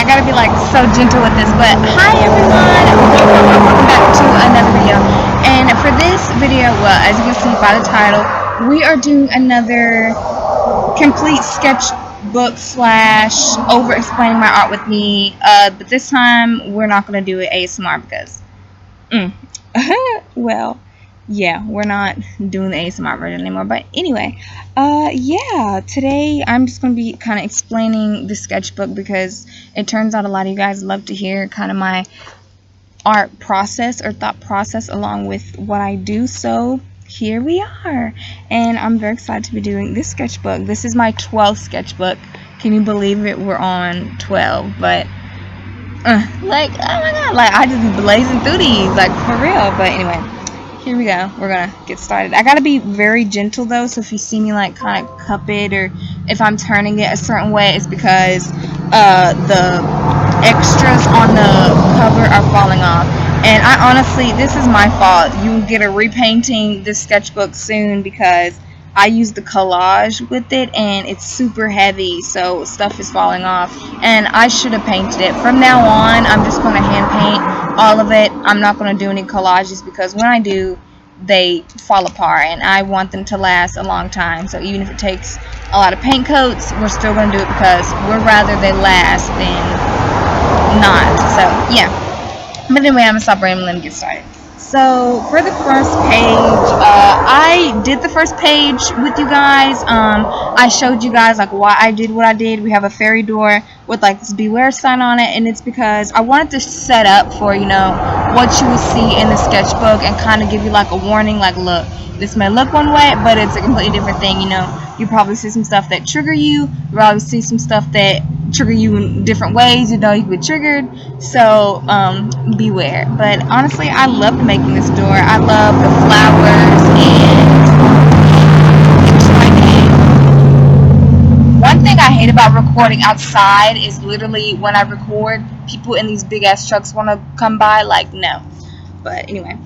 gotta be like so gentle with this. But hi everyone, welcome back to another video. And for this video, well, as you can see by the title, we are doing another complete sketchbook slash over explaining my art with me. But this time we're not gonna do it ASMR because, well, yeah, we're not doing the ASMR version anymore. But anyway, yeah, today I'm just going to be kind of explaining the sketchbook because it turns out a lot of you guys love to hear kind of my art process or thought process along with what I do. So here we are, and I'm very excited to be doing this sketchbook. This is my 12th sketchbook. Can you believe it? We're on 12, but like, oh my god, like I just be blazing through these, like for real. But anyway, here we go. We're gonna get started. I gotta be very gentle though, so if you see me like kind of cup it or if I'm turning it a certain way, it's because the extras on the cover are falling off. And I honestly, this is my fault. You will get a repainting this sketchbook soon because I used the collage with it and it's super heavy, so stuff is falling off. And I should have painted it. From now on, I'm just going to hand paint all of it. I'm not going to do any collages because when I do, they fall apart and I want them to last a long time. So even if it takes a lot of paint coats, we're still going to do it because we're rather they last than not. So yeah. But anyway, I'm going to stop rambling and get started. So for the first page, I did the first page with you guys. I showed you guys like why I did what I did. We have a fairy door with like this beware sign on it, and it's because I wanted to set up for, you know, what you will see in the sketchbook and kind of give you like a warning, like, look, this may look one way, but it's a completely different thing. You know, you probably see some stuff that trigger you. You probably see some stuff that trigger you in different ways. You know, you get triggered. So beware. But honestly, I loved making this door. I love the flowers and one thing I hate about recording outside is literally when I record, people in these big ass trucks want to come by. Like, no. But anyway,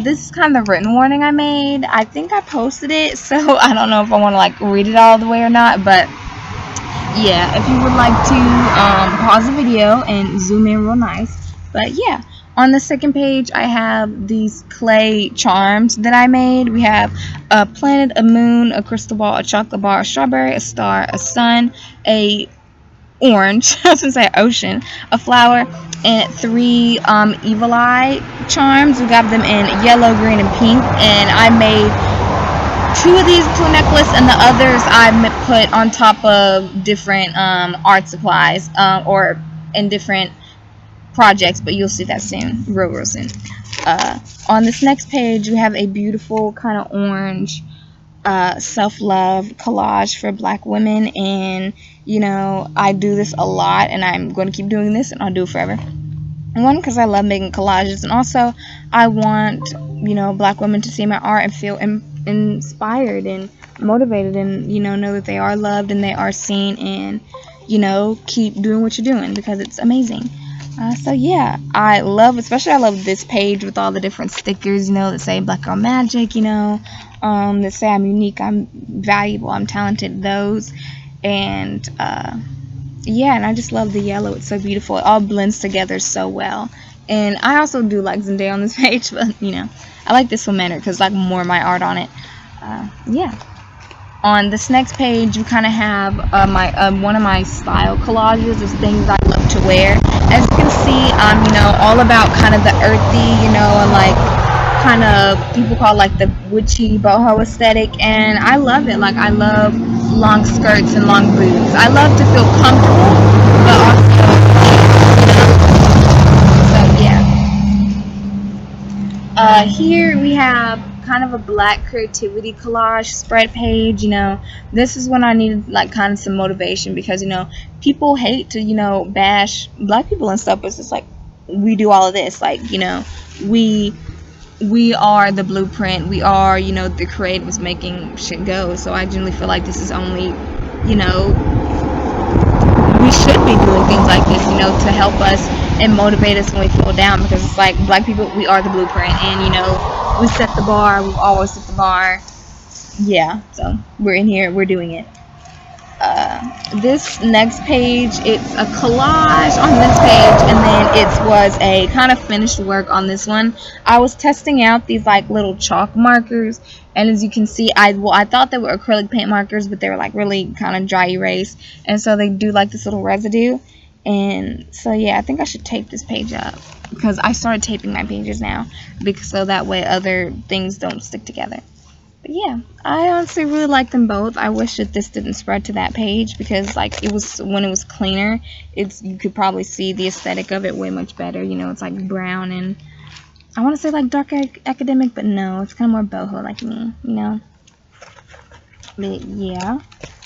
this is kind of the written warning I made. I think I posted it, so I don't know if I want to like read it all the way or not. But yeah, if you would like to pause the video and zoom in real nice. But yeah, on the second page I have these clay charms that I made. We have a planet, a moon, a crystal ball, a chocolate bar, a strawberry, a star, a sun, a orange, I was gonna say ocean, a flower, and 3 evil eye charms. We got them in yellow, green, and pink, and I made 2 of these into a necklace, and the others I put on top of different art supplies or in different projects, but you'll see that soon, real soon. On this next page we have a beautiful kind of orange self-love collage for black women, and you know, I do this a lot and I'm going to keep doing this and I'll do it forever. One, because I love making collages, and also I want, you know, black women to see my art and feel inspired and motivated, and you know that they are loved and they are seen, and you know, keep doing what you're doing because it's amazing. So yeah, I love this page with all the different stickers, you know, that say Black Girl Magic, you know, that say I'm unique, I'm valuable, I'm talented, those. And yeah, and I just love the yellow. It's so beautiful. It all blends together so well. And I also do like Zendaya on this page, but you know, I like this one better because like more of my art on it. Yeah. On this next page, we kind of have my one of my style collages of things I love to wear. As you can see, I'm, you know, all about kind of the earthy, you know, and like kind of people call like the witchy boho aesthetic, and I love it. Like, I love long skirts and long boots. I love to feel comfortable, but also, so yeah. Here we have kind of a black creativity collage spread page. You know, this is when I needed like kind of some motivation because, you know, people hate to, you know, bash black people and stuff, but it's just like we do all of this, like, you know, we are the blueprint. We are, you know, the creatives making shit go. So I generally feel like this is only, you know, we should be doing things like this, you know, to help us and motivate us when we feel down, because it's like black people, we are the blueprint, and you know, we set the bar. We've always set the bar. Yeah, so we're in here, we're doing it. this next page, it's a collage on this page, and then it was a kind of finished work on this one. I was testing out these like little chalk markers, and as you can see, I thought they were acrylic paint markers, but they were like really kind of dry erase, and so they do like this little residue. And so yeah, I think I should tape this page up, because I started taping my pages now, because so that way other things don't stick together. But yeah, I honestly really like them both. I wish that this didn't spread to that page, because like it was, when it was cleaner, you could probably see the aesthetic of it way much better. You know, it's like brown and I want to say like dark academic, but no, it's kind of more boho like me, you know. But yeah,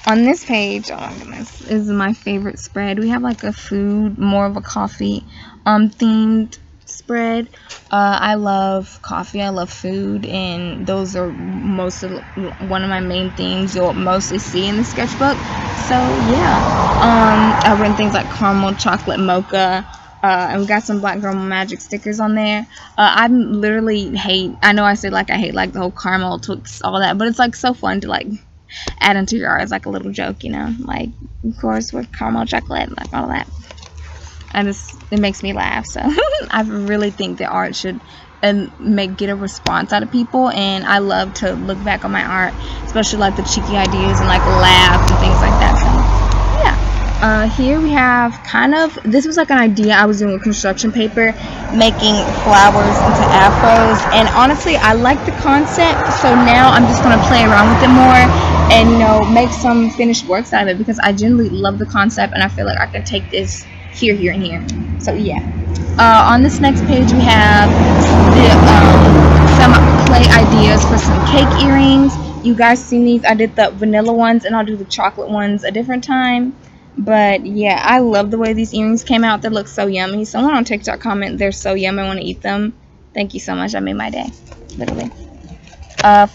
on this page, oh my goodness, is my favorite spread. We have like a food, more of a coffee themed spread. I love coffee, I love food, and those are one of my main themes you'll mostly see in the sketchbook. So yeah, I've written things like caramel, chocolate, mocha, and we got some Black Girl Magic stickers on there. I literally hate, I know I said like I hate like the whole caramel, Twix, all that, but it's like so fun to like add into your art as like a little joke, you know, like of course with caramel, chocolate, like all that. It makes me laugh. So I really think that art should get a response out of people, and I love to look back on my art, especially like the cheeky ideas and like laugh and things like that. So yeah, here we have this was like an idea I was doing with construction paper, making flowers into afros, and honestly I like the concept, so now I'm just gonna play around with it more and, you know, make some finished works out of it, because I genuinely love the concept and I feel like I can take this here, and here. So yeah, on this next page we have some clay ideas for some cake earrings. You guys seen these? I did the vanilla ones, and I'll do the chocolate ones a different time. But yeah, I love the way these earrings came out. They look so yummy. Someone on TikTok commented, "They're so yummy, I want to eat them." Thank you so much. I made my day, literally.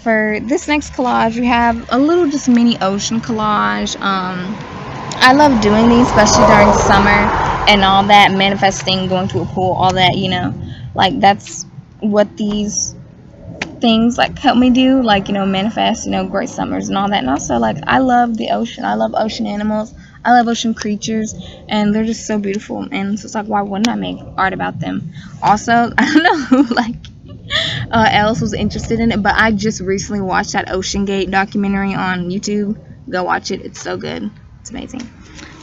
For this next collage, we have a little just mini ocean collage. I love doing these, especially during summer and all that, manifesting, going to a pool, all that, you know, like that's what these things like help me do, like, you know, manifest, you know, great summers and all that. And also, like, I love the ocean, I love ocean animals, I love ocean creatures, and they're just so beautiful, and so it's like, why wouldn't I make art about them? Also, I don't know who like else was interested in it, but I just recently watched that Ocean Gate documentary on YouTube. Go watch it, it's so good, it's amazing.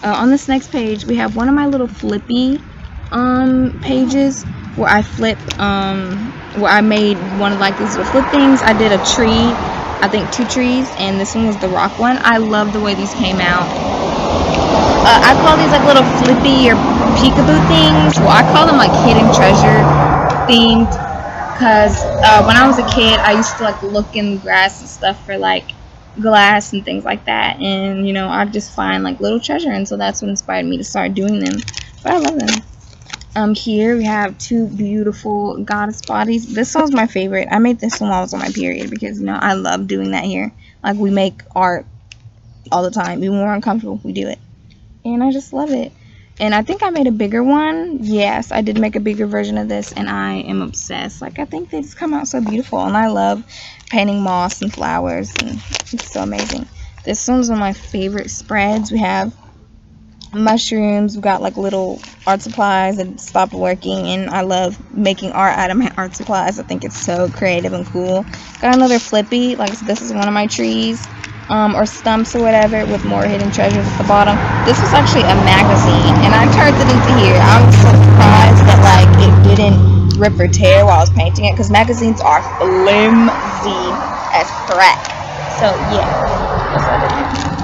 On this next page, we have one of my little flippy pages where I flip, where I made one of like these little flip things. I did a tree, I think 2 trees, and this one was the rock one. I love the way these came out. I call these like little flippy or peekaboo things. Well, I call them like hidden treasure themed, because when I was a kid, I used to like look in the grass and stuff for like glass and things like that, and you know, I just find like little treasure, and so that's what inspired me to start doing them. But I love them. Here we have 2 beautiful goddess bodies. This one's my favorite. I made this one while I was on my period, because you know, I love doing that here. Like, we make art all the time, even when we're uncomfortable, we do it, and I just love it. And I think I made a bigger one. Yes, I did make a bigger version of this, and I am obsessed. Like, I think they just come out so beautiful, and I love painting moss and flowers, and it's so amazing. This one's one of my favorite spreads. We have mushrooms, we got like little art supplies that stopped working, and I love making art out of my art supplies. I think it's so creative and cool. Got another flippy, like this is one of my trees, or stumps or whatever, with more hidden treasures at the bottom. This was actually a magazine, and I turned it into here. I'm so surprised that like it didn't rip or tear while I was painting it, because magazines are flimsy as crap. So yeah, that's what I did there.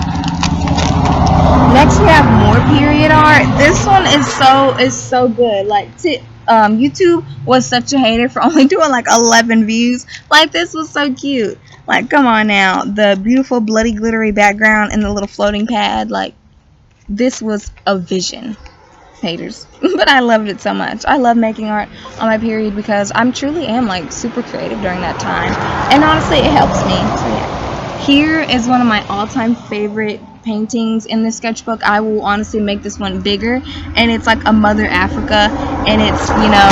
Next we have more period art. This one is so good. Like, YouTube was such a hater for only doing like 11 views. Like, this was so cute. Like, come on now, the beautiful bloody glittery background and the little floating pad. Like, this was a vision, haters. But I loved it so much. I love making art on my period, because I truly am like super creative during that time, and honestly it helps me. So yeah. Here is one of my all-time favorite paintings in this sketchbook. I will honestly make this one bigger, and it's like a Mother Africa, and it's, you know,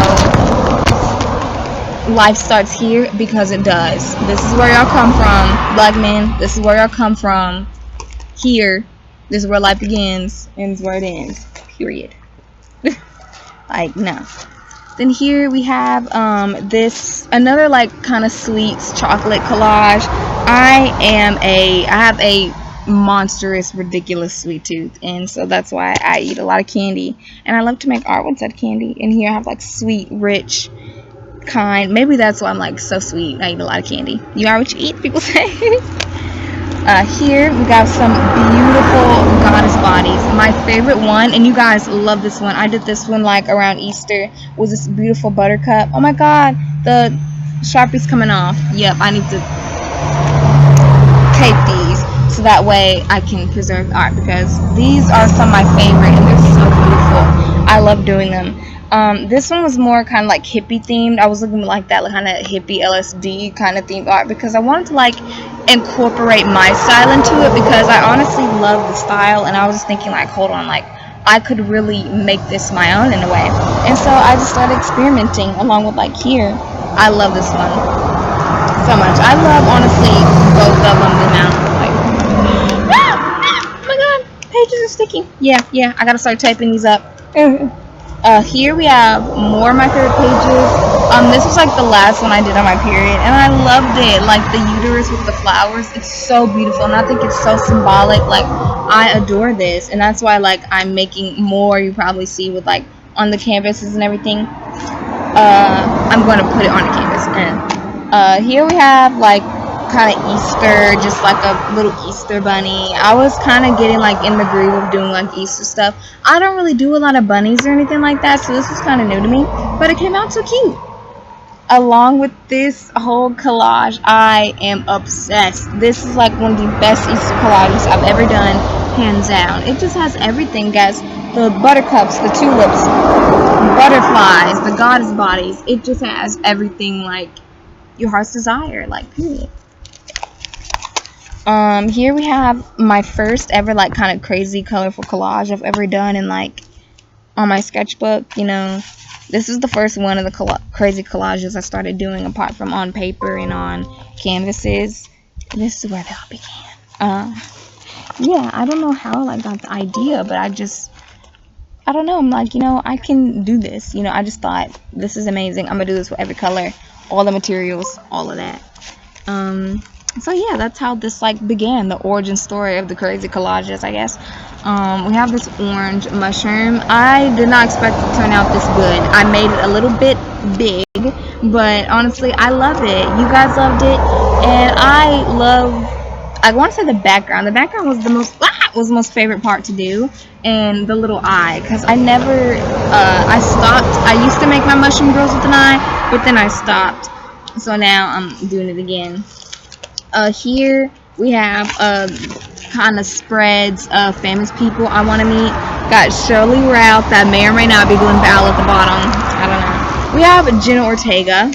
life starts here because it does. This is where y'all come from, black men. This is where y'all come from. Here, This is where life begins, ends where it ends. Period. Like, no. Then here we have this another like kind of sweets chocolate collage. I have a monstrous, ridiculous sweet tooth, and so that's why I eat a lot of candy, and I love to make art with that candy. And here I have like sweet, rich kind. Maybe that's why I'm like so sweet. I eat a lot of candy. You are what you eat, people say. Here we got some beautiful goddess bodies. My favorite one, and you guys love this one. I did this one like around Easter. Was this beautiful buttercup? Oh my god, the Sharpie's coming off. Yep, I need to tape these so that way I can preserve the art, because these are some of my favorite and they're so beautiful. I love doing them. This one was more kind of like hippie themed. I was looking like that, like kind of hippie LSD kind of themed art, because I wanted to like incorporate my style into it, because I honestly love the style, and I was just thinking like, hold on, like I could really make this my own in a way. And so I just started experimenting along with like here. I love this one so much. I love honestly both of them. The amount like, oh my god, pages are sticky. Yeah, I gotta start typing these up. Here we have more of my favorite pages. This was like the last one I did on my period, and I loved it. Like the uterus with the flowers, it's so beautiful, and I think it's so symbolic. Like I adore this, and that's why like I'm making more. You probably see with like on the canvases and everything. I'm going to put it on the canvas. And here we have like kind of Easter, just like a little Easter bunny. I was kind of getting like in the groove of doing like Easter stuff. I don't really do a lot of bunnies or anything like that, so this was kind of new to me, but it came out so cute. Along with this whole collage, I am obsessed. This is like one of the best Easter collages I've ever done, hands down. It just has everything, guys. The buttercups, the tulips, butterflies, the goddess bodies. It just has everything like your heart's desire, like period. Here we have my first ever like kind of crazy colorful collage I've ever done, and like on my sketchbook, you know, this is the first one of the crazy collages I started doing, apart from on paper and on canvases. This is where they all began. Yeah, I don't know how I like got the idea, but I don't know, I'm like, you know, I can do this. You know, I just thought, this is amazing. I'm gonna do this with every color, all the materials, all of that. So yeah, that's how this like began, the origin story of the crazy collages, I guess. We have this orange mushroom. I did not expect it to turn out this good. I made it a little bit big, but honestly, I love it. You guys loved it, and I want to say the background. The background was the most favorite part to do, and the little eye, because I never, I stopped. I used to make my mushroom girls with an eye, but then I stopped. So now I'm doing it again. Here we have kind of spreads of famous people I want to meet. Got Shirley Ralph, that may or may not be Glen Powell at the bottom. I don't know. We have Jenna Ortega.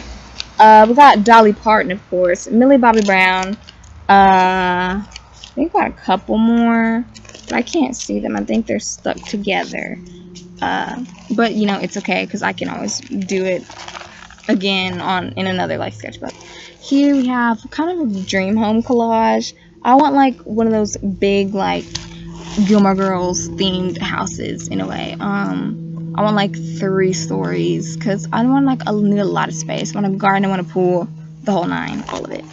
We got Dolly Parton, of course. Millie Bobby Brown. I think we got a couple more, but I can't see them. I think they're stuck together. But you know, it's okay, because I can always do it again in another like sketchbook. Here we have kind of a dream home collage. I want like one of those big like Gilmore Girls themed houses in a way. I want like 3 stories, because I don't want like need a lot of space. I want a garden, I want a pool, the whole 9, all of it.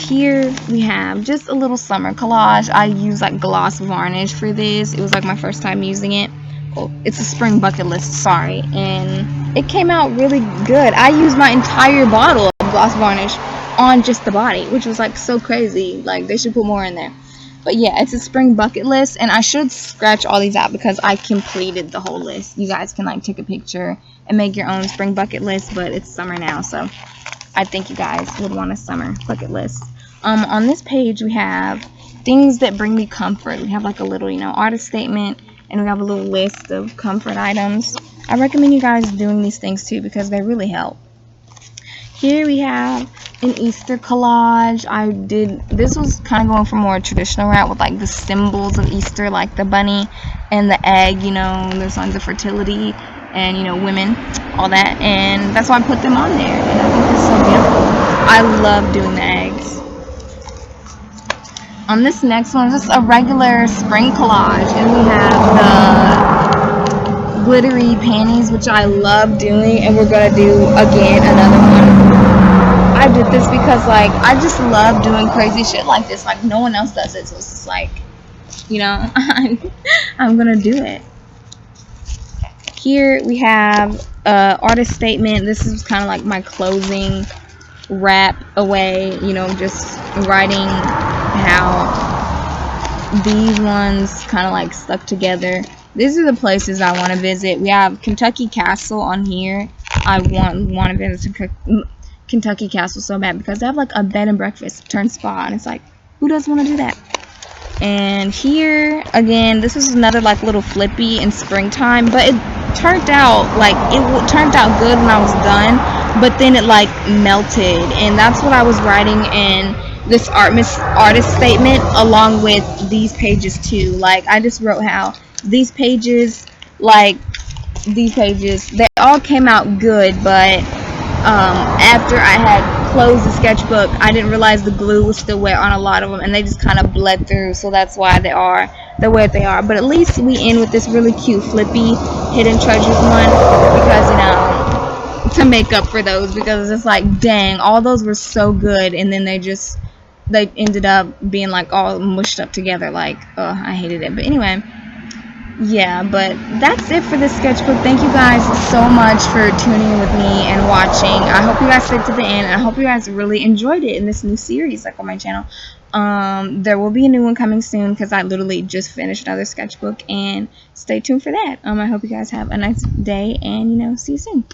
Here we have just a little summer collage. I use like gloss varnish for this. It was like my first time using it. Oh, it's a spring bucket list, sorry, and it came out really good. I used my entire bottle of gloss varnish on just the body, which was like so crazy. Like they should put more in there. But yeah, it's a spring bucket list, and I should scratch all these out because I completed the whole list. You guys can like take a picture and make your own spring bucket list, but it's summer now, so I think you guys would want a summer bucket list. On this page we have things that bring me comfort. We have like a little, you know, artist statement, and we have a little list of comfort items. I recommend you guys doing these things too, because they really help. Here we have an Easter collage. This was kind of going for more traditional route with like the symbols of Easter, like the bunny and the egg, you know, the signs of fertility and, you know, women, all that, and that's why I put them on there, and I think it's so beautiful. I love doing the eggs. On this next one, just a regular spring collage, and we have the glittery panties, which I love doing, and we're gonna do again another one. I did this because like I just love doing crazy shit like this. Like no one else does it, so it's just like, you know, I'm gonna do it. Here we have artist statement. This is kind of like my closing wrap away, you know, just writing how these ones kind of like stuck together. These are the places I want to visit. We have Kentucky Castle on here. I want to visit Kentucky Castle so bad because they have like a bed and breakfast turned spa, and it's like, who doesn't want to do that? And here again, this was another like little flippy in springtime, but it turned out like turned out good when I was done, but then it like melted, and that's what I was writing in this artist statement along with these pages too. Like I just wrote how these pages, like these pages, they all came out good, but after I had closed the sketchbook, I didn't realize the glue was still wet on a lot of them, and they just kind of bled through, so that's why they are the way they are. But at least we end with this really cute flippy hidden treasures one, because, you know, to make up for those, because it's like, dang, all those were so good, and then they ended up being like all mushed up together. Like, oh, I hated it. But anyway, yeah, but that's it for this sketchbook. Thank you guys so much for tuning in with me and watching. I hope you guys stayed to the end, and I hope you guys really enjoyed it in this new series, like on my channel. There will be a new one coming soon because I literally just finished another sketchbook, and stay tuned for that. I hope you guys have a nice day, and, you know, see you soon.